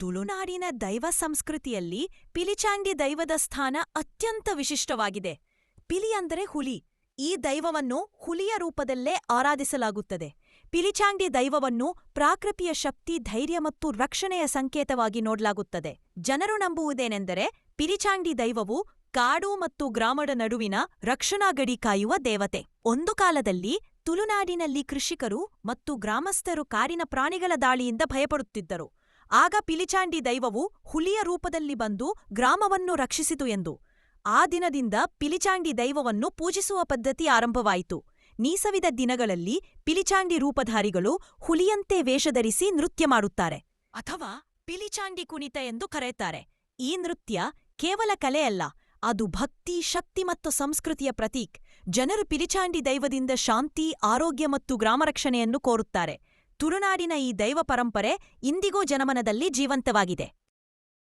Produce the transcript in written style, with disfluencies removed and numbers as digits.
ತುಳುನಾಡಿನ ದೈವ ಸಂಸ್ಕೃತಿಯಲ್ಲಿ ಪಿಲಿಚಾಂಡಿ ದೈವದ ಸ್ಥಾನ ಅತ್ಯಂತ ವಿಶಿಷ್ಟವಾಗಿದೆ. ಪಿಲಿ ಅಂದರೆ ಹುಲಿ. ಈ ದೈವವನ್ನು ಹುಲಿಯ ರೂಪದಲ್ಲೇ ಆರಾಧಿಸಲಾಗುತ್ತದೆ. ಪಿಲಿಚಾಂಡಿ ದೈವವನ್ನು ಪ್ರಾಕೃತಿಯ ಶಕ್ತಿ, ಧೈರ್ಯ ಮತ್ತು ರಕ್ಷಣೆಯ ಸಂಕೇತವಾಗಿ ನೋಡಲಾಗುತ್ತದೆ. ಜನರು ನಂಬುವುದೇನೆಂದರೆ ಪಿಲಿಚಾಂಡಿ ದೈವವು ಕಾಡು ಮತ್ತು ಗ್ರಾಮದ ನಡುವಿನ ರಕ್ಷಣಾ ಗಡಿ ಕಾಯುವ ದೇವತೆ. ಒಂದು ಕಾಲದಲ್ಲಿ ತುಳುನಾಡಿನಲ್ಲಿ ಕೃಷಿಕರು ಮತ್ತು ಗ್ರಾಮಸ್ಥರು ಕಾಡಿನ ಪ್ರಾಣಿಗಳ ದಾಳಿಯಿಂದ ಭಯಪಡುತ್ತಿದ್ದರು. ಆಗ ಪಿಲಿಚಾಂಡಿ ದೈವವು ಹುಲಿಯ ರೂಪದಲ್ಲಿ ಬಂದು ಗ್ರಾಮವನ್ನು ರಕ್ಷಿಸಿತು ಎಂದು. ಆ ದಿನದಿಂದ ಪಿಲಿಚಾಂಡಿ ದೈವವನ್ನು ಪೂಜಿಸುವ ಪದ್ಧತಿ ಆರಂಭವಾಯಿತು. ನೀಸವಿದ ದಿನಗಳಲ್ಲಿ ಪಿಲಿಚಾಂಡಿ ರೂಪಧಾರಿಗಳು ಹುಲಿಯಂತೆ ವೇಷಧರಿಸಿ ನೃತ್ಯ ಮಾಡುತ್ತಾರೆ, ಅಥವಾ ಪಿಲಿಚಾಂಡಿ ಕುಣಿತ ಎಂದು ಕರೆಯುತ್ತಾರೆ. ಈ ನೃತ್ಯ ಕೇವಲ ಕಲೆಯಲ್ಲ, ಅದು ಭಕ್ತಿ, ಶಕ್ತಿ ಮತ್ತು ಸಂಸ್ಕೃತಿಯ ಪ್ರತೀಕ್. ಜನರು ಪಿಲಿಚಾಂಡಿ ದೈವದಿಂದ ಶಾಂತಿ, ಆರೋಗ್ಯ ಮತ್ತು ಗ್ರಾಮರಕ್ಷಣೆಯನ್ನು ಕೋರುತ್ತಾರೆ. ತುಳುನಾಡಿನ ಈ ದೈವ ಪರಂಪರೆ ಇಂದಿಗೂ ಜನಮನದಲ್ಲಿ ಜೀವಂತವಾಗಿದೆ.